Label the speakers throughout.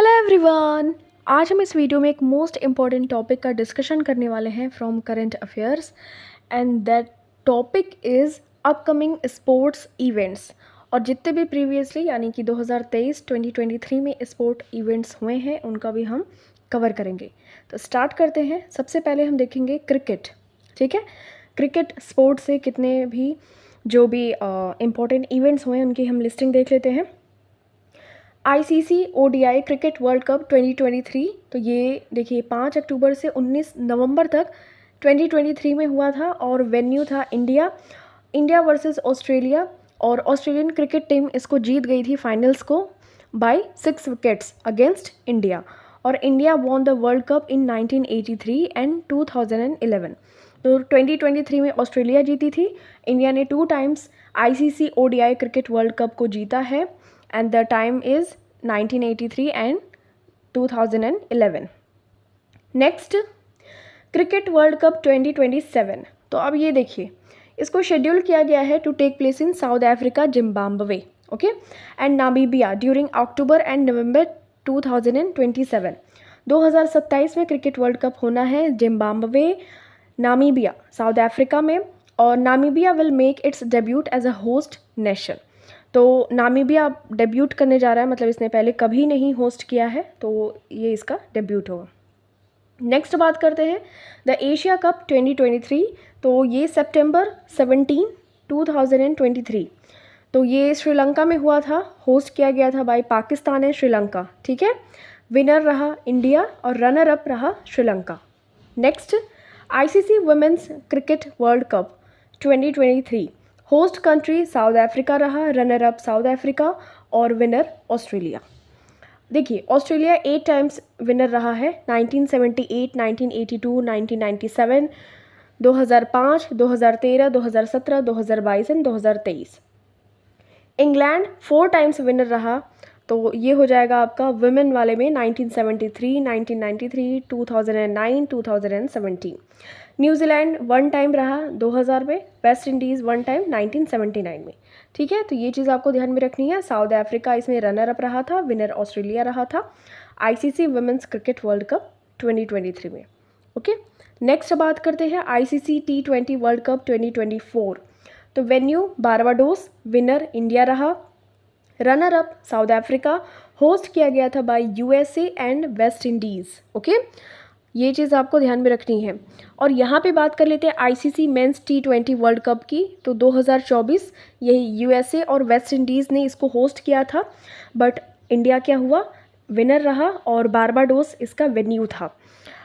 Speaker 1: Hello everyone. आज हम इस वीडियो में एक मोस्ट इम्पॉर्टेंट टॉपिक का डिस्कशन करने वाले हैं from current affairs and that topic is upcoming sports events. और जितने भी प्रीवियसली यानी कि 2023-2023 में स्पोर्ट इवेंट्स हुए हैं उनका भी हम कवर करेंगे। तो स्टार्ट करते हैं। सबसे पहले हम देखेंगे क्रिकेट। ठीक है, क्रिकेट स्पोर्ट से कितने भी जो भी इम्पोर्टेंट इवेंट्स हुए हैं उनकी हम लिस्टिंग देख लेते हैं। ICC ODI cricket world cup 2023, तो ये देखिए 5 अक्टूबर से 19 नवंबर तक 2023 में हुआ था और वेन्यू था इंडिया वर्सेस ऑस्ट्रेलिया। और ऑस्ट्रेलियन क्रिकेट टीम इसको जीत गई थी फाइनल्स को बाय 6 विकेट्स अगेंस्ट इंडिया। और India won the world cup in 1983 and 2011। तो 2023 में ऑस्ट्रेलिया जीती थी। इंडिया ने 2 times ICC ODI cricket world cup को जीता है and the time is 1983 and 2011. Next, cricket world cup 2027। तो अब ये देखिए, इसको शेड्यूल किया गया है to take place in South Africa, Zimbabwe, okay, and Namibia during October and November 2027। 2027 में क्रिकेट वर्ल्ड कप होना है जिम्बाब्वे, नामीबिया, साउथ अफ्रीका में। और Namibia will make its debut as a host nation. तो Namibia debut करने जा रहा है, मतलब इसने पहले कभी नहीं होस्ट किया है, तो ये इसका डेब्यूट होगा। नेक्स्ट बात करते हैं द एशिया कप 2023। तो ये सितंबर 17, 2023, तो ये श्रीलंका में हुआ था, होस्ट किया गया था बाय पाकिस्तान एंड श्रीलंका। ठीक है, विनर रहा इंडिया और रनर अप रहा Sri Lanka. Next, ICC women's cricket world cup 2023, host country South Africa रहा, रनर अप साउथ अफ्रीका और विनर ऑस्ट्रेलिया। देखिए, ऑस्ट्रेलिया 8 टाइम्स विनर रहा है, 1978, 1982, 1997, 2005, 2013, 2017, 2022 एंड 2023। इंग्लैंड 4 टाइम्स विनर रहा, तो ये हो जाएगा आपका वुमेन वाले में 1973, 1993, 2009, 2017। न्यूजीलैंड 1 टाइम रहा 2000 में, वेस्ट इंडीज़ 1 टाइम 1979 में। ठीक है, तो ये चीज़ आपको ध्यान में रखनी है। साउथ अफ्रीका इसमें रनर अप रहा था, विनर ऑस्ट्रेलिया रहा था ICC women's cricket world cup 2023 में। ओके, नेक्स्ट बात करते हैं ICC T20 वर्ल्ड कप 2024। तो वेन्यू बारबाडोस, विनर इंडिया रहा, runner up South Africa, host किया गया था by USA and West Indies. Okay, ये चीज़ आपको ध्यान में रखनी है। और यहाँ पे बात कर लेते हैं ICC mains T20 world cup की। तो 2024 यही USA और वेस्ट इंडीज़ ने इसको होस्ट किया था, बट इंडिया क्या हुआ, विनर रहा और बारबाडोस इसका वेन्यू था।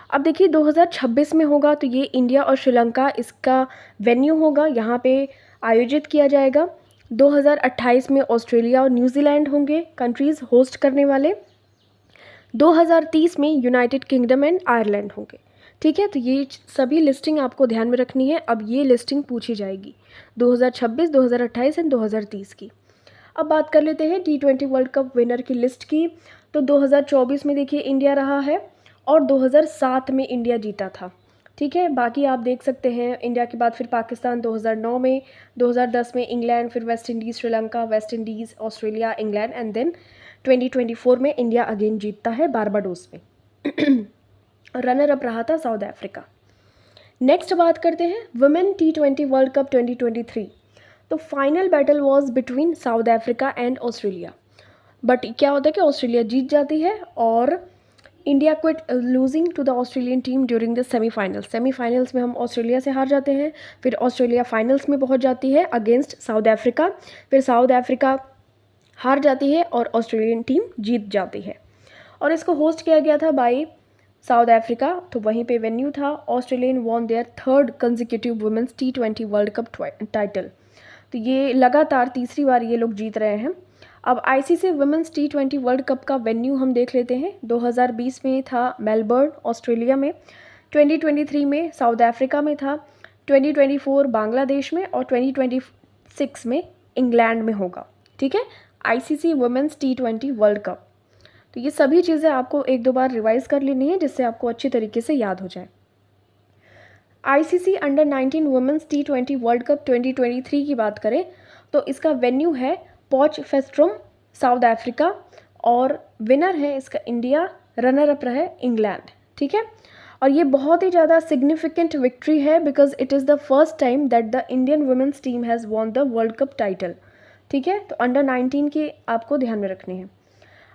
Speaker 1: अब देखिए 2026 में होगा, तो ये इंडिया और श्रीलंका इसका वेन्यू होगा, यहाँ पे आयोजित किया जाएगा। 2028 में ऑस्ट्रेलिया और न्यूजीलैंड होंगे कंट्रीज़ होस्ट करने वाले। 2030 में यूनाइटेड किंगडम एंड आयरलैंड होंगे। ठीक है, तो ये सभी लिस्टिंग आपको ध्यान में रखनी है। अब ये लिस्टिंग पूछी जाएगी 2026, 2028 एंड 2030 की। अब बात कर लेते हैं T20 वर्ल्ड कप विनर की लिस्ट की। तो 2024 में देखिए इंडिया रहा है और 2007 में इंडिया जीता था। ठीक है, बाकी आप देख सकते हैं इंडिया के बाद फिर पाकिस्तान 2009 में, 2010 में इंग्लैंड, फिर West Indies, Sri Lanka, West Indies, Australia, England and then 2024 में इंडिया अगेन जीतता है बारबाडोस में। रनर अप रहा था साउथ अफ्रीका। नेक्स्ट बात करते हैं वुमेन T20 वर्ल्ड कप 2023। तो final battle was between South Africa and Australia, but क्या होता है कि ऑस्ट्रेलिया जीत जाती है और India quit losing to the Australian team during the semifinals में हम ऑस्ट्रेलिया से हार जाते हैं। फिर ऑस्ट्रेलिया फाइनल्स में पहुंच जाती है अगेंस्ट साउथ अफ्रीका, फिर साउथ अफ्रीका हार जाती है और ऑस्ट्रेलियन टीम जीत जाती है। और इसको होस्ट किया गया था बाय साउथ अफ्रीका, तो वहीं पे वेन्यू था। Australian won their 3rd consecutive women's T20 world cup title. तो ये लगातार तीसरी बार ये लोग जीत रहे हैं। अब ICC women's T20 world cup का वेन्यू हम देख लेते हैं। 2020 में था मेलबर्न, ऑस्ट्रेलिया में, 2023 में साउथ अफ्रीका में था, 2024 बांग्लादेश में और 2026 में इंग्लैंड में होगा। ठीक है, ICC women's T20 world cup. तो ये सभी चीज़ें आपको 1-2 बार रिवाइज़ कर लेनी है जिससे आपको अच्छी तरीके से याद हो जाए। ICC under nineteen women's T20 world cup 2023 की बात करें तो इसका वेन्यू है पॉचफेस्ट्रूम, साउथ अफ्रीका। और विनर है इसका इंडिया, रनर अप रहा है इंग्लैंड। ठीक है, और ये बहुत ही ज़्यादा सिग्निफिकेंट विक्ट्री है because it is the first time that the Indian women's team has won the world cup title. ठीक है, तो अंडर 19 की आपको ध्यान में रखनी है।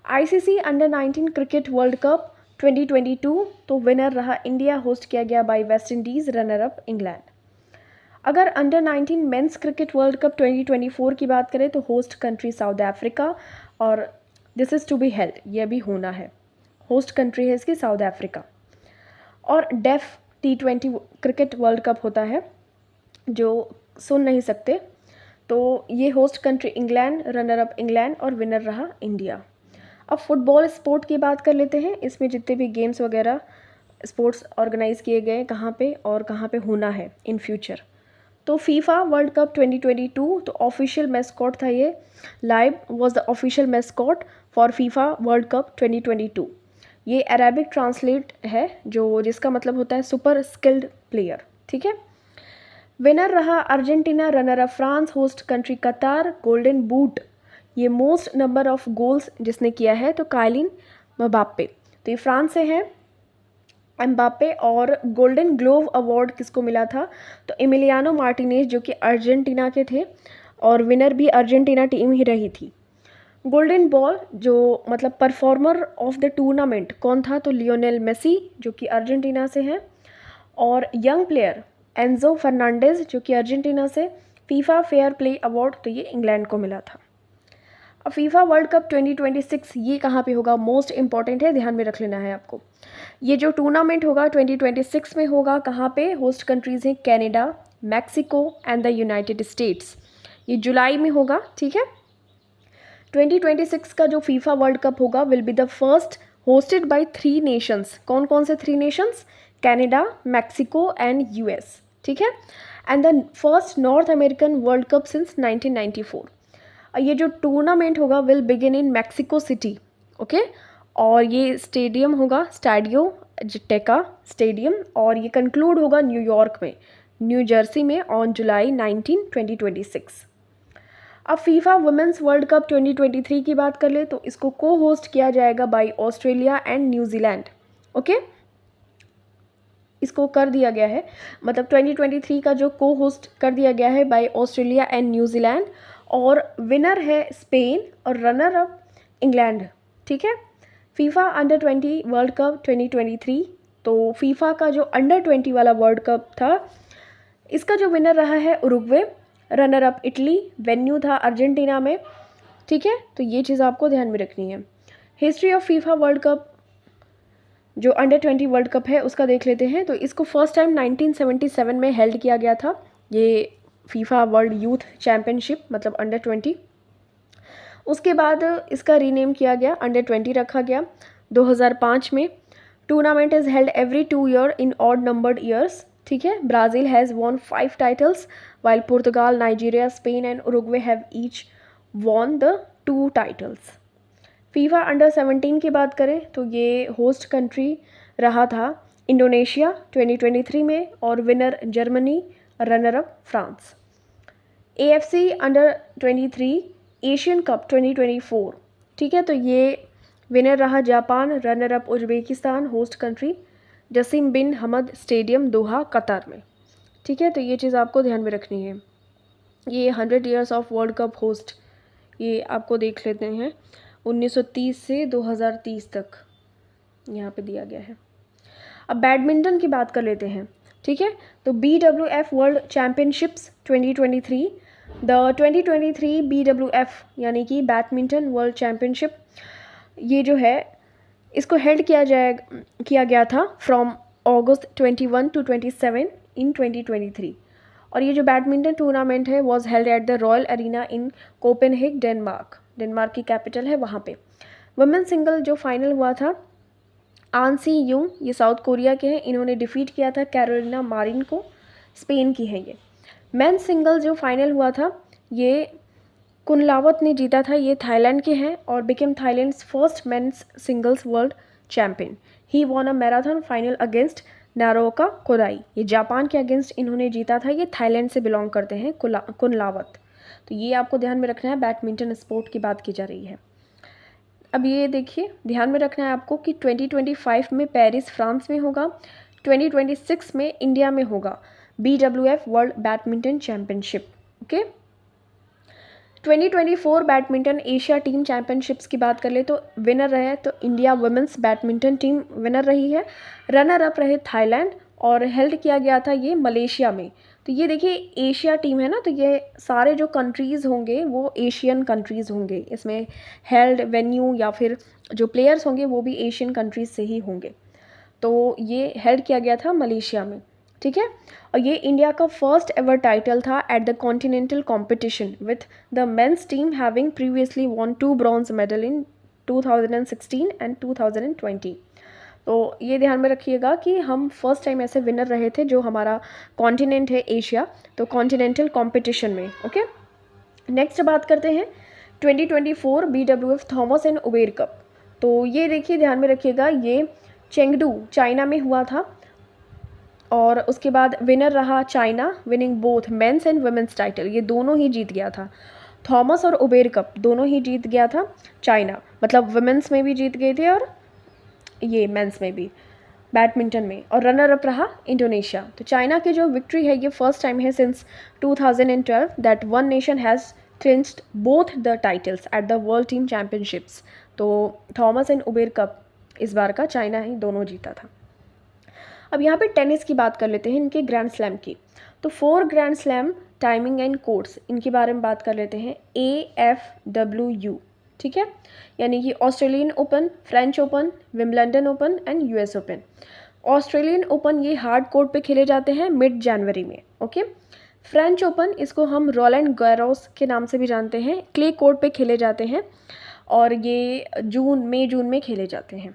Speaker 1: ICC under 19 cricket world cup 2022, तो विनर रहा इंडिया, होस्ट किया गया by West Indies, runner up England. अगर under 19 men's cricket world cup 2024 की बात करें तो होस्ट कंट्री साउथ अफ्रीका, और this is to be held, ये अभी होना है। होस्ट कंट्री है इसकी साउथ अफ्रीका। और deaf T20 cricket world cup होता है, जो सुन नहीं सकते, तो ये host country England, runner up England, और विनर रहा इंडिया। अब फुटबॉल स्पोर्ट की बात कर लेते हैं। इसमें जितने भी गेम्स वगैरह स्पोर्ट्स ऑर्गेनाइज किए गए कहाँ पे और कहाँ पे होना है इन फ्यूचर। तो फीफा वर्ल्ड कप 2022, तो ऑफिशियल मैस्कॉट था ये, live was the official mascot for FIFA world cup 2022। ये अरेबिक ट्रांसलेट है, जो जिसका मतलब होता है सुपर स्किल्ड प्लेयर। ठीक है, विनर रहा Argentina, runner up France, host country कतार। गोल्डन बूट, ये मोस्ट नंबर ऑफ गोल्स जिसने किया है तो काइलिन मबाप्पे, तो ये फ्रांस से है एम्बाप्पे। और गोल्डन ग्लोव अवार्ड किसको मिला था, तो एमिलियानो मार्टिनेज, जो कि अर्जेंटीना के थे, और विनर भी अर्जेंटीना टीम ही रही थी। गोल्डन बॉल, जो मतलब परफॉर्मर ऑफ द टूर्नामेंट कौन था, तो लियोनेल मेसी, जो कि अर्जेंटीना से हैं। और यंग प्लेयर एंजो फर्नांडेज, जो कि अर्जेंटीना से। फीफा फेयर प्ले अवार्ड, तो ये इंग्लैंड को मिला था। अब फीफा वर्ल्ड कप 2026 ये कहाँ पे होगा, मोस्ट इंपॉर्टेंट है, ध्यान में रख लेना है आपको। ये जो टूर्नामेंट होगा 2026 में होगा कहाँ पे, होस्ट कंट्रीज़ हैं Canada, Mexico and the United states. ये जुलाई में होगा। ठीक है, 2026 का जो फीफा वर्ल्ड कप होगा will be the first hosted by 3 Nations. कौन कौन से 3 Nations, Canada, Mexico and US. ठीक है, and the first north American world cup since 1994। ये जो टूर्नामेंट होगा will begin in Mexico city. Okay, और ये स्टेडियम होगा स्टैडियो जिटेका स्टेडियम, और ये कंक्लूड होगा न्यूयॉर्क में, न्यू जर्सी में ऑन जुलाई 19, 2026। अब फीफा वुमेंस वर्ल्ड कप 2023 की बात कर ले तो इसको को होस्ट किया जाएगा by Australia and New Zealand. Okay, इसको कर दिया गया है, मतलब 2023 का जो को होस्ट कर दिया गया है बाय ऑस्ट्रेलिया एंड न्यूजीलैंड, और विनर है स्पेन और रनर अप इंग्लैंड। ठीक है, फीफा अंडर 20 वर्ल्ड कप 2023, तो फीफा का जो अंडर 20 वाला वर्ल्ड कप था इसका जो विनर रहा है Uruguay, runner up Italy, venue था अर्जेंटीना में। ठीक है, तो ये चीज़ आपको ध्यान में रखनी है। History of FIFA world cup जो अंडर 20 वर्ल्ड कप है उसका देख लेते हैं। तो इसको फर्स्ट टाइम 1977 में हेल्ड किया गया था, ये फीफा वर्ल्ड यूथ चैम्पियनशिप, मतलब अंडर 20। उसके बाद इसका रीनेम किया गया, अंडर 20 रखा गया 2005 में। Tournament is held every 2 year in odd numbered years. ठीक है, Brazil has won 5 titles while Portugal, Nigeria, Spain and Uruguay have each won the 2 titles. FIFA under 17 की बात करें तो ये होस्ट कंट्री रहा था इंडोनेशिया 2023 में, और winner Germany, runner up France. AFC under 23 Asian cup 2024। ठीक है, तो ये विनर रहा Japan, runner up Uzbekistan, host country Jassim bin Hamad stadium Doha Qatar में। ठीक है, तो ये चीज़ आपको ध्यान में रखनी है। ये 100 years of world cup host, ये आपको देख लेते हैं 1930 से 2030 तक यहाँ पे दिया गया है। अब बैडमिंटन की बात कर लेते हैं। ठीक है, तो BWF world championships 2023, the 2023 BWF यानी कि बैडमिंटन वर्ल्ड चैम्पियनशिप, ये जो है इसको हेल्ड किया गया था फ्रॉम अगस्त 21 to 27 इन 2023। और ये जो बैडमिंटन टूर्नामेंट है was held at the Royal Arena in Copenhagen, Denmark की कैपिटल है वहाँ पे। वुमेन सिंगल जो फाइनल हुआ था, आन सी यूंग, ये साउथ कोरिया के हैं, इन्होंने डिफीट किया था कैरोलिना मारिन को, स्पेन की हैं ये। मेन सिंगल जो फाइनल हुआ था ये कुनलावत ने जीता था, ये थाईलैंड के हैं और became Thailand's first men's singles world champion. He won a marathon final against Naraoka Kodai, ये जापान के अगेंस्ट इन्होंने जीता था, ये थाईलैंड से बिलोंग करते हैं कुनलावत। तो ये आपको ध्यान में रखना है, बैडमिंटन स्पोर्ट की बात की जा रही है। अब ये देखिए, ध्यान में रखना है आपको कि 2025 में पेरिस फ्रांस में होगा, 2026 में इंडिया में होगा BWF world badminton championship. Okay, 2024 badminton Asia team championships की बात कर ले तो विनर रहे तो India women's badminton team winner रही है, रनर अप रहे थाईलैंड, और हेल्ड किया गया था ये मलेशिया में। तो ये देखिए एशिया टीम है ना, तो ये सारे जो कंट्रीज़ होंगे वो एशियन कंट्रीज़ होंगे, इसमें हेल्ड वेन्यू या फिर जो प्लेयर्स होंगे वो भी एशियन कंट्रीज़ से ही होंगे। तो ये हेल्ड किया गया था मलेशिया में, ठीक है। और ये इंडिया का फर्स्ट एवर टाइटल था at the continental competition with the men's team having previously won 2 bronze medal in 2016 and 2020। तो ये ध्यान में रखिएगा कि हम फर्स्ट टाइम ऐसे विनर रहे थे जो हमारा कॉन्टिनेंट है एशिया, तो कॉन्टिनेंटल कॉम्पिटिशन में। ओके, नेक्स्ट बात करते हैं 2024 BWF Thomas and Uber cup. तो ये देखिए, ध्यान में रखिएगा, ये चेंगडू चाइना में हुआ था, और उसके बाद विनर रहा China, winning both men's and women's title, ये दोनों ही जीत गया था। थॉमस और उबेर कप दोनों ही जीत गया था चाइना, मतलब वुमेंस में भी जीत गए थे और ये मेंस में भी बैडमिंटन में, और रनर अप रहा इंडोनेशिया। तो चाइना की जो विक्ट्री है ये फर्स्ट टाइम है since 2012 that one nation has clinched both the titles at the world team championships. तो थॉमस एंड उबेर कप इस बार का चाइना ही दोनों जीता था। अब यहाँ पे टेनिस की बात कर लेते हैं, इनके ग्रैंड स्लैम की। तो 4 grand slam timing and course इनके बारे में बात कर लेते हैं। AFWU, ठीक है, यानी कि Australian open, French open, Wimbledon open and US open. Australian open ये हार्ड कोर्ट पे खेले जाते हैं मिड जनवरी में। ओके, फ्रेंच ओपन इसको हम रोलैंड गैरोस के नाम से भी जानते हैं, क्ले कोर्ट पे खेले जाते हैं और ये मई जून में खेले जाते हैं।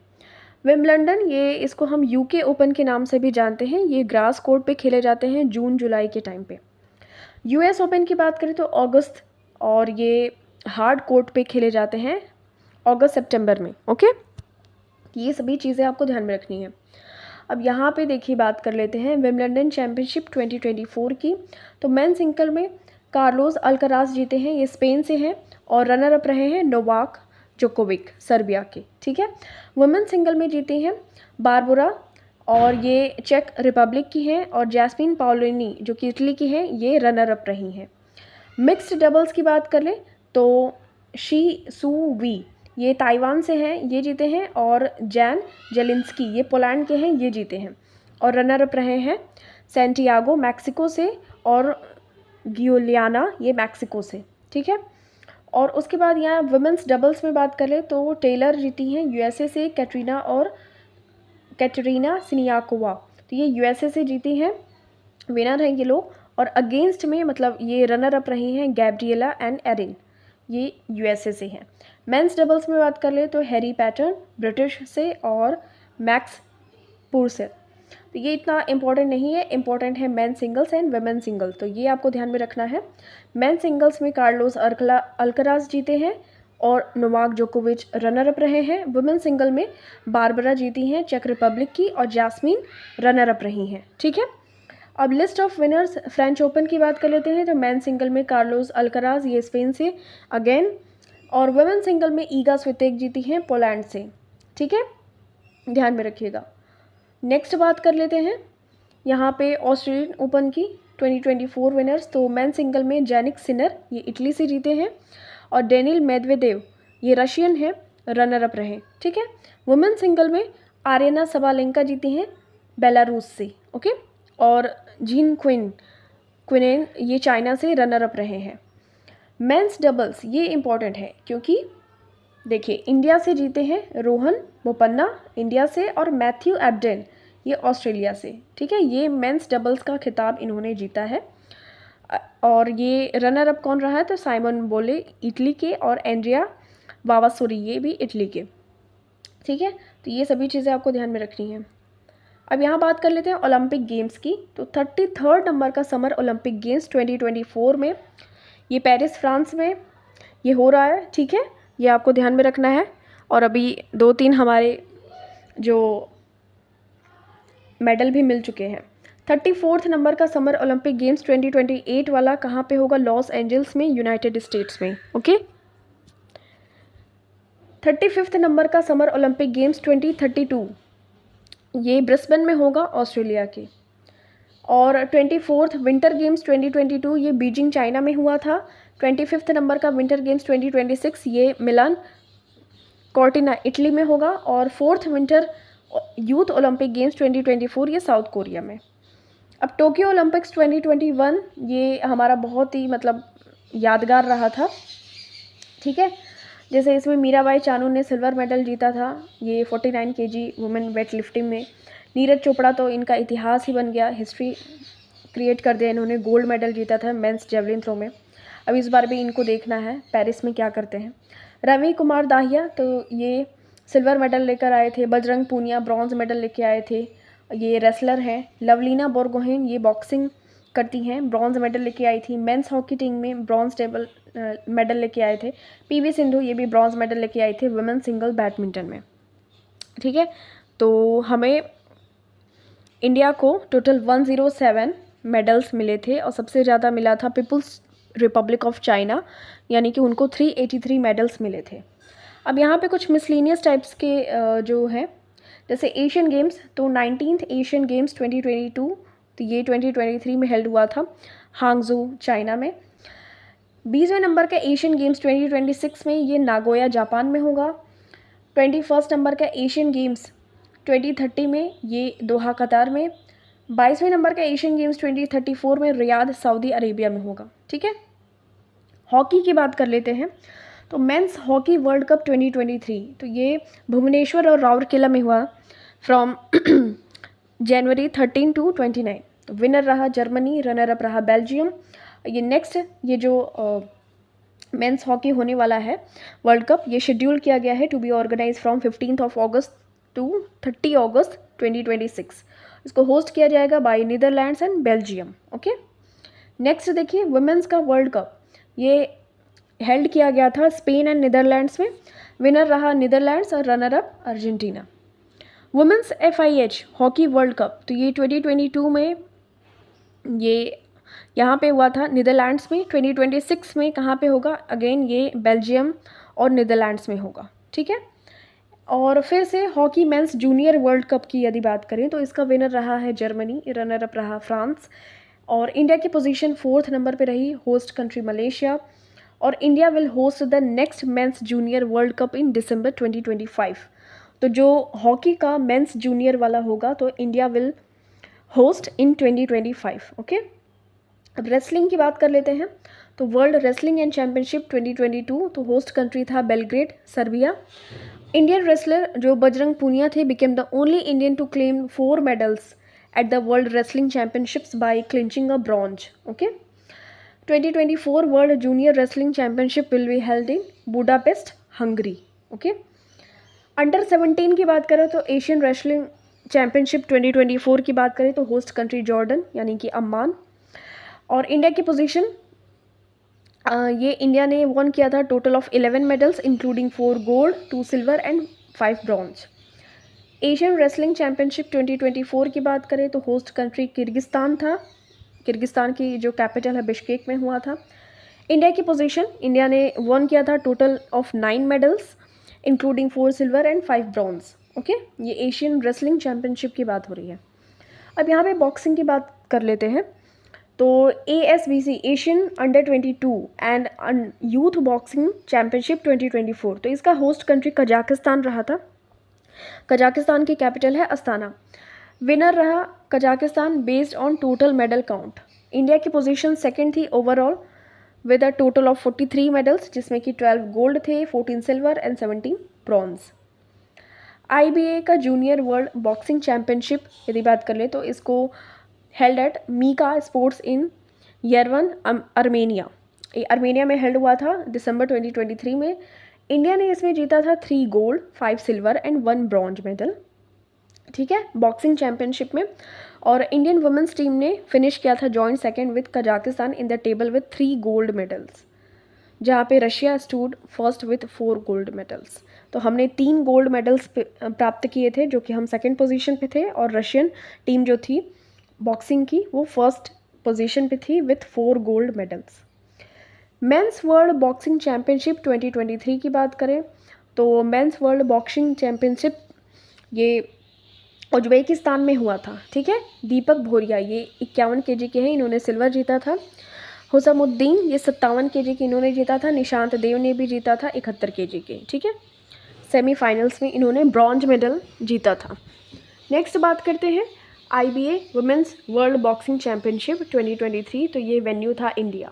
Speaker 1: विम्बलडन ये इसको हम UK ओपन के नाम से भी जानते हैं, ये ग्रास कोर्ट पे खेले जाते हैं जून जुलाई के टाइम पे। US ओपन की बात करें तो अगस्त, और ये हार्ड कोर्ट पे खेले जाते हैं अगस्त सितंबर में। ओके, ये सभी चीज़ें आपको ध्यान में रखनी है। अब यहाँ पे देखिए बात कर लेते हैं विम्बलडन चैम्पियनशिप 2024 की। तो मेन सिंगल में कार्लोस अल्कराज जीते हैं, ये स्पेन से हैं, और रनर अप रहे हैं नोवाक जोकोविक सर्बिया के, ठीक है। वुमेन सिंगल में जीती हैं बारबोरा, और ये चेक रिपब्लिक की हैं, और जैस्मिन पाओलिनी जो कि इटली की हैं, ये रनर अप रही हैं। मिक्स्ड डबल्स की बात कर लें तो शी सू वी ये ताइवान से हैं, ये जीते हैं, और जैन जेलिंस्की ये पोलैंड के हैं, ये जीते हैं, और रनर अप रहे हैं सैंटियागो मैक्सिको से, और गियोलियाना ये मैक्सिको से, ठीक है। और उसके बाद यहाँ वुमेंस डबल्स में बात करें तो टेलर जीती हैं USA से, कैटरीना सिनियाकोवा, तो ये USA से जीती हैं, विनर हैं ये लोग। और अगेंस्ट में मतलब ये रनर अप रही हैं गैब्रिएला एंड एरिन, ये USA से हैं। मेंस डबल्स में बात कर ले तो हैरी पैटर्न ब्रिटिश से, और मैक्स पुरसेल। तो ये इतना इम्पोर्टेंट नहीं है, इम्पोर्टेंट है main singles and women single, तो ये आपको ध्यान में रखना है। मेन सिंगल्स में कार्लोस अल्कराज जीते हैं, और नोवाक जोकोविच रनर अप रहे हैं। वुमेन सिंगल में बारबरा जीती हैं चेक रिपब्लिक की, और जैस्मिन रनर अप रही हैं, ठीक है। अब list of winners French open की बात कर लेते हैं। तो मैन सिंगल में कार्लोस अल्कराज ये स्पेन से अगेन, और वुमेन सिंगल में ईगा स्वितेक जीती हैं पोलैंड से, ठीक है, ध्यान में रखिएगा। नेक्स्ट बात कर लेते हैं यहाँ पे ऑस्ट्रेलियन ओपन की 2024 विनर्स। तो मैन सिंगल में जैनिक सिनर ये इटली से जीते हैं, और डेनिल मेदवेदेव ये रशियन है, रनर अप रहे, ठीक है। वुमेन सिंगल में आर्यना सबालेंका जीती हैं बेलारूस से, ओके, और जीन क्विनेन ये चाइना से रनर अप रहे हैं। मेंस डबल्स ये इम्पॉर्टेंट है क्योंकि देखिए इंडिया से जीते हैं रोहन बोपन्ना इंडिया से, और मैथ्यू एब्डेन ये ऑस्ट्रेलिया से, ठीक है। ये मेंस डबल्स का खिताब इन्होंने जीता है। और ये रनर अप कौन रहा है तो साइमन बोले इटली के, और एंड्रिया वावासोरी ये भी इटली के, ठीक है। तो ये सभी चीज़ें आपको ध्यान में रखनी है। अब यहाँ बात कर लेते हैं ओलंपिक गेम्स की। तो 33rd नंबर का समर ओलंपिक गेम्स 2024 में ये पेरिस फ्रांस में ये हो रहा है, ठीक है, ये आपको ध्यान में रखना है। और अभी 2-3 हमारे जो मेडल भी मिल चुके हैं। 34th नंबर का समर ओलंपिक गेम्स 2028 वाला कहाँ पे होगा, लॉस एंजल्स में, यूनाइटेड स्टेट्स में, ओके। 35th नंबर का समर ओलंपिक गेम्स 2032 ये ब्रिस्बेन में होगा, ऑस्ट्रेलिया के। और 24th विंटर गेम्स 2022 ये बीजिंग चाइना में हुआ था। 25th नंबर का विंटर गेम्स 2026 ये मिलान कॉर्टिना इटली में होगा। और 4th winter youth Olympic games 2024 ये साउथ कोरिया में। अब टोक्यो ओलंपिक्स 2021 ये हमारा बहुत ही मतलब यादगार रहा था, ठीक है। जैसे इसमें मीराबाई चानू ने सिल्वर मेडल जीता था, ये 49 kg वुमेन वेट लिफ्टिंग में। नीरज चोपड़ा तो इनका इतिहास ही बन गया, हिस्ट्री क्रिएट कर दिया इन्होंने, गोल्ड मेडल जीता था मेंस जेवलिन थ्रो में। अब इस बार भी इनको देखना है पेरिस में क्या करते हैं। रवि कुमार दाहिया तो ये सिल्वर मेडल लेकर आए थे। बजरंग पूनिया ब्रॉन्ज मेडल लेके आए थे, ये रेसलर हैं। लवलीना बोरगोहेन ये बॉक्सिंग करती हैं, ब्रॉन्ज मेडल लेके आई थी। मेंस हॉकी टीम में ब्रॉन्ज टेबल मेडल लेके आए थे। पीवी सिंधु ये भी ब्रॉन्ज मेडल लेके आई थी वुमेन सिंगल बैडमिंटन में, ठीक है। तो हमें इंडिया को टोटल 107 मेडल्स मिले थे और सबसे ज़्यादा मिला था पीपल्स रिपब्लिक ऑफ चाइना, यानी कि उनको 383 मेडल्स मिले थे। अब यहाँ पे कुछ मिसलिनियस टाइप्स के जो हैं, जैसे एशियन गेम्स, तो 19th एशियन गेम्स 2022 तो ये 2023 में हेल्ड हुआ था हांगजू चाइना में। 20वें नंबर का एशियन गेम्स 2026 में ये नागोया जापान में होगा। 21st नंबर का एशियन गेम्स 2030 में ये दोहा कतार में। 22वें नंबर का एशियन गेम्स 2034 में रियाद सऊदी अरेबिया में होगा, ठीक है। हॉकी की बात कर लेते हैं, तो मेंस हॉकी वर्ल्ड कप 2023 तो ये भुवनेश्वर और राउरकेला में हुआ फ्रॉम जनवरी 13 to 29। तो विनर रहा जर्मनी, रनर अप रहा बेल्जियम। ये नेक्स्ट ये जो मेंस हॉकी होने वाला है वर्ल्ड कप, ये शेड्यूल किया गया है to be organise from 15 August to 30 August 2026। इसको होस्ट किया जाएगा by Netherlands and Belgium, okay. Next देखिए वुमेन्स का वर्ल्ड कप, ये हेल्ड किया गया था स्पेन एंड नीदरलैंड्स में। विनर रहा नीदरलैंड्स और runner up Argentina. Women's FIH hockey world cup तो ये 2022 में ये यहाँ पे हुआ था नीदरलैंड्स में। 2026 में कहाँ पे होगा, अगेन ये बेल्जियम और नीदरलैंड्स में होगा, ठीक है। और फिर से hockey men's junior world cup की यदि बात करें तो इसका विनर रहा है जर्मनी, रनर अप रहा फ्रांस। और इंडिया की पोजीशन 4th नंबर पे रही, होस्ट कंट्री मलेशिया। और India will host the next men's junior world cup in December 2025। तो जो हॉकी का मेंस जूनियर वाला होगा तो India will host in 2025, okay. अब रेसलिंग की बात कर लेते हैं, तो वर्ल्ड रेसलिंग एंड चैम्पियनशिप 2022 तो होस्ट कंट्री था बेलग्रेड, सर्बिया। इंडियन रेसलर जो बजरंग पूनिया थे became the only Indian to claim 4 medals at the World Wrestling Championships by clinching a bronze, okay. 2024 World Junior Wrestling Championship will be held in Budapest, Hungary, okay. Under 17 की बात करें तो Asian wrestling championship 2024 की बात करें तो host country Jordan यानी कि अम्मान। और इंडिया की पोजीशन ये इंडिया ने वन किया था total of 11 medals including 4 gold, 2 silver and 5 bronze. Asian wrestling championship 2024 की बात करें तो होस्ट कंट्री किर्गिस्तान था, किर्गिस्तान की जो कैपिटल है बिश्केक में हुआ था। इंडिया की पोजीशन, इंडिया ने वन किया था total of 9 medals including 4 silver and 5 bronze, okay. ये एशियन रेसलिंग चैम्पियनशिप की बात हो रही है। अब यहाँ पे बॉक्सिंग की बात कर लेते हैं, तो ASBC Asian under 22 and youth boxing championship 2024 तो इसका होस्ट कंट्री कजाकिस्तान रहा था। कजाकिस्तान की कैपिटल है अस्ताना। विनर रहा Kazakhstan based on total medal count. India की पोजीशन सेकंड थी overall with a total of 43 medals, जिसमें कि 12 गोल्ड थे, 14 सिल्वर एंड 17 ब्रॉन्ज। IBA का जूनियर वर्ल्ड बॉक्सिंग चैम्पियनशिप यदि बात कर ले तो इसको held at Mika sports in Yerevan, Armenia. ये अर्मेनिया में हेल्ड हुआ था दिसंबर 2023 में। इंडिया ने इसमें जीता था 3 gold, 5 silver and 1 bronze medal, ठीक है, बॉक्सिंग चैम्पियनशिप में। और इंडियन वुमेन्स टीम ने फिनिश किया था joint second with Kazakhstan in the table with 3 gold medals, जहाँ पे Russia stood first with 4 gold medals. तो हमने 3 गोल्ड मेडल्स प्राप्त किए थे जो कि हम सेकंड पोजीशन पे थे, और रशियन टीम जो थी बॉक्सिंग की वो फर्स्ट पोजीशन पे थी with 4 gold medals. Mains world boxing championship 2023 की बात करें तो मेंस वर्ल्ड बॉक्सिंग चैम्पियनशिप ये उज्बेकिस्तान में हुआ था, ठीक है। दीपक भोरिया ये 51 केजी के हैं, इन्होंने सिल्वर जीता था। हुसमुद्दीन ये 57 केजी के इन्होंने जीता था। निशांत देव ने भी जीता था 71 केजी के, ठीक है। सेमीफाइनल्स में इन्होंने ब्रॉन्ज मेडल जीता था। नेक्स्ट बात करते हैं IBA women's world boxing championship 2023, तो ये वेन्यू था इंडिया।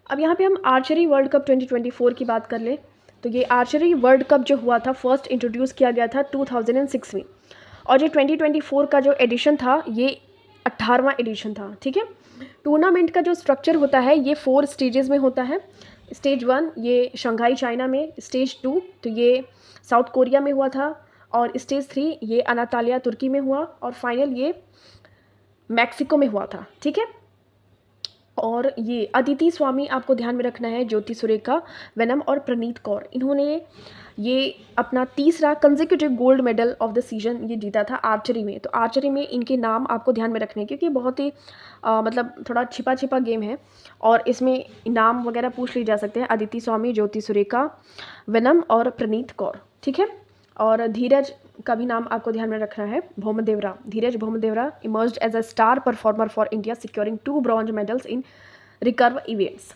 Speaker 1: अब यहाँ पे हम आर्चरी वर्ल्ड कप 2024 की बात कर लें, तो ये आर्चरी वर्ल्ड कप जो हुआ था फर्स्ट इंट्रोड्यूस किया गया था 2006 में, और जो 2024 का जो एडिशन था ये 18वां एडिशन था, ठीक है। टूर्नामेंट का जो स्ट्रक्चर होता है ये 4 स्टेजेस में होता है। स्टेज 1 ये शंघाई चाइना में, स्टेज 2 तो ये साउथ कोरिया में हुआ था, और स्टेज 3 ये अनातालिया तुर्की में हुआ, और फाइनल ये मैक्सिको में हुआ था, ठीक है। और ये अदिति स्वामी आपको ध्यान में रखना है, ज्योति सुरेखा वेनम और प्रणीत कौर, इन्होंने ये अपना तीसरा consecutive gold medal of the season ये जीता था आर्चरी में। तो आर्चरी में इनके नाम आपको ध्यान में रखने हैं, क्योंकि बहुत ही मतलब थोड़ा छिपा छिपा गेम है, और इसमें नाम वगैरह पूछ ली जा सकते हैं। अदिति स्वामी, ज्योति सुरेखा वेनम और प्रणीत कौर, ठीक है। और धीरज का भी नाम आपको ध्यान में रखना है, Bommadevara, Dhiraj Bommadevara emerged as a star performer for India securing 2 bronze medals in recurve events.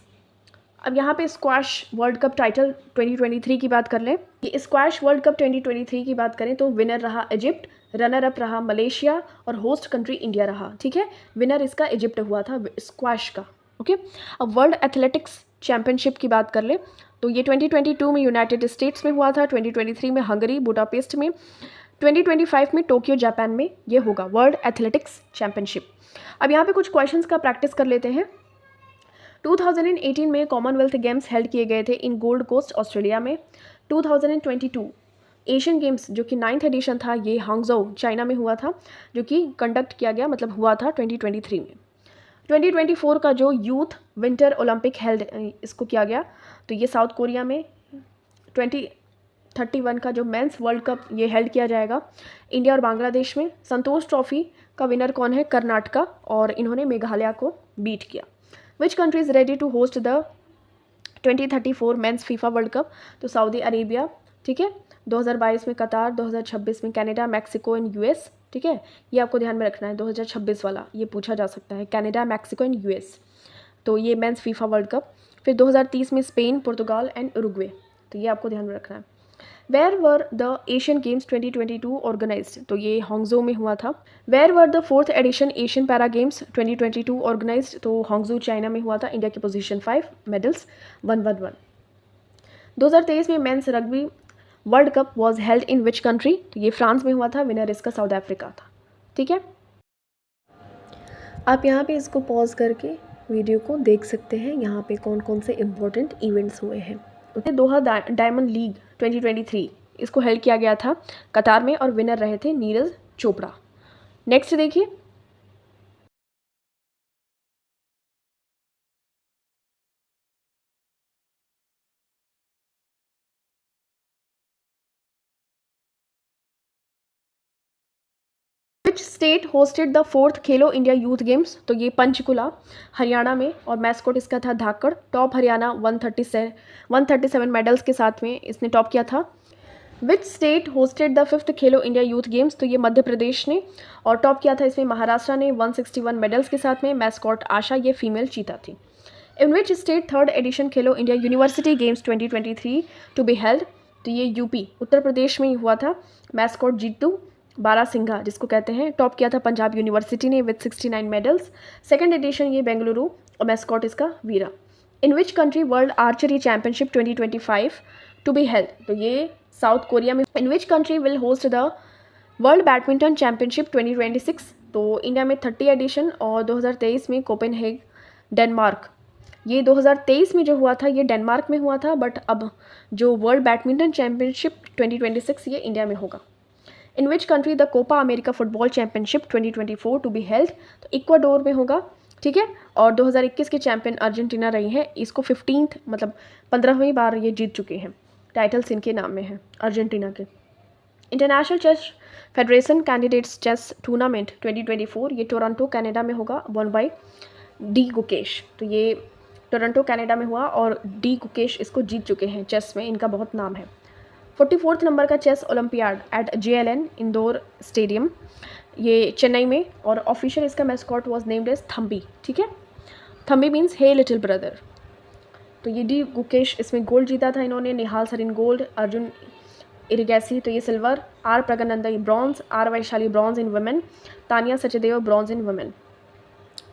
Speaker 1: अब यहाँ पे स्क्वैश वर्ल्ड कप टाइटल 2023 की बात कर लें, कि स्क्वैश वर्ल्ड कप 2023 की बात करें तो विनर रहा इजिप्ट, रनर अप रहा मलेशिया, और होस्ट कंट्री इंडिया रहा, ठीक है। विनर इसका इजिप्ट हुआ था स्क्वैश का, ओके। अब वर्ल्ड एथलेटिक्स चैम्पियनशिप की बात कर ले तो ये 2022 में यूनाइटेड स्टेट्स में हुआ था, 2023 में हंगरी बुडापेस्ट में, 2025 में टोक्यो जापान में ये होगा वर्ल्ड एथलेटिक्स चैम्पियनशिप। अब यहाँ पे कुछ क्वेश्चंस का प्रैक्टिस कर लेते हैं। 2018 में कॉमनवेल्थ गेम्स हेल्ड किए गए थे इन गोल्ड कोस्ट ऑस्ट्रेलिया में। 2022 एशियन गेम्स जो कि 9th एडिशन था ये हांगझोउ चाइना में हुआ था, जो कि कंडक्ट किया गया मतलब हुआ था 2023 में। 2024 का जो यूथ विंटर ओलंपिक हेल्ड इसको किया गया तो ये साउथ कोरिया में। 2031 का जो मेंस वर्ल्ड कप ये हेल्ड किया जाएगा इंडिया और बांग्लादेश में। संतोष ट्रॉफी का विनर कौन है? कर्नाटका, और इन्होंने मेघालय को बीट किया। Which country is ready to host the 2034 men's FIFA world cup? तो सऊदी अरेबिया, ठीक है। 2022 में कतार, 2026 में कनाडा, मैक्सिको एंड यूएस, ठीक है। ये आपको ध्यान में रखना है, 2026 वाला ये पूछा जा सकता है, कनाडा, मैक्सिको एंड यूएस। तो ये मेंस फीफा वर्ल्ड कप। फिर 2030 में स्पेन, पुर्तगाल एंड उरुग्वे, तो ये आपको ध्यान में रखना है। Where were the Asian games 2022 organised? तो ये हांगझो में हुआ था। Where were the 4th edition Asian para games 2022 organised? तो हांगझो चाइना में हुआ था। इंडिया की पोजीशन 5, मेडल्स 111। 2023 में men's rugby world cup was held in which country? तो ये फ्रांस में हुआ था, विनर इसका साउथ अफ्रीका था, ठीक है। आप यहाँ पे इसको पॉज करके वीडियो को देख सकते हैं, यहाँ पे कौन कौन से इम्पोर्टेंट इवेंट्स हुए हैं। ओके, दोहा डायमंड लीग 2023 इसको हेल्ड किया गया था कतार में, और विनर रहे थे नीरज चोपड़ा। नेक्स्ट देखिए, which state hosted the 4th Khelo India youth games? तो ये पंचकुला हरियाणा में, और मैस्कोट इसका था धाकड़। टॉप हरियाणा 137 मेडल्स के साथ में इसने टॉप किया था। Which state hosted the 5th Khelo India youth games? तो ये मध्य प्रदेश ने, और टॉप किया था इसमें महाराष्ट्र ने 161 मेडल्स के साथ में। मैस्कॉट आशा ये फीमेल चीता थी। In which state 3rd edition Khelo India university games 2023 to be held? तो ये यूपी उत्तर प्रदेश में ही हुआ था। मैस्कॉट जीतू बारासिंघा जिसको कहते हैं, टॉप किया था पंजाब यूनिवर्सिटी ने विद 69 मेडल्स। 2nd एडिशन ये बेंगलुरु, और मैस्कॉट इसका Veera. In which country world archery championship 2025 to be held? तो ये साउथ कोरिया में। In which country will host the world badminton championship 2026? तो इंडिया में 30 एडिशन, और 2023 में कोपेनहेग डेनमार्क। ये 2023 में जो हुआ था ये डेनमार्क में हुआ था, बट अब जो वर्ल्ड बैडमिंटन चैंपियनशिप 2026 ये इंडिया में होगा। In which country the Copa America football championship 2024 to be held? तो इक्वाडोर में होगा, ठीक है। और 2021 के चैंपियन अर्जेंटीना रही है, इसको 15th मतलब 15वीं बार ये जीत चुके हैं। टाइटल्स इनके नाम में है अर्जेंटीना के। International chess federation candidates chess tournament 2024 ये टोरंटो कनाडा में होगा, वन बाय डी गुकेश। तो ये टोरंटो कनाडा में हुआ, और डी गुकेश इसको जीत चुके हैं, चेस में इनका बहुत नाम है। 44th नंबर का chess olympiad at JLN Indore stadium, ये चेन्नई में, और ऑफिशियल इसका mascot was named as Thambi, ठीक है। Thambi means hey little brother. तो ये डी गुकेश इसमें गोल्ड जीता था इन्होंने, निहाल सरीन गोल्ड, अर्जुन इरिगैसी तो ये silver, R Praggnanandhaa bronze, R Vaishali bronze in women, Tania Sachdev bronze in women.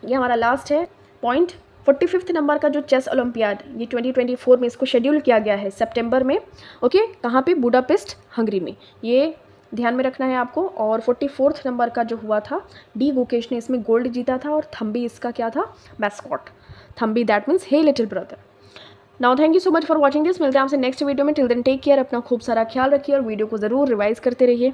Speaker 1: ये हमारा लास्ट है पॉइंट। 45th नंबर का जो चेस ओलंपियाड, ये 2024 में इसको शेड्यूल किया गया है सितंबर में, ओके। कहाँ पे? बुडापेस्ट, हंगरी में। ये ध्यान में रखना है आपको। और 44th नंबर का जो हुआ था, डी गुकेश ने इसमें गोल्ड जीता था, और थम्बी इसका क्या था? Mascot. Thambi that means hey little brother. Now thank you so much for watching this. मिलते हैं आपसे नेक्स्ट वीडियो में। टिल देन टेक केयर, अपना खूब सारा ख्याल रखिए और वीडियो को ज़रूर रिवाइज करते रहिए।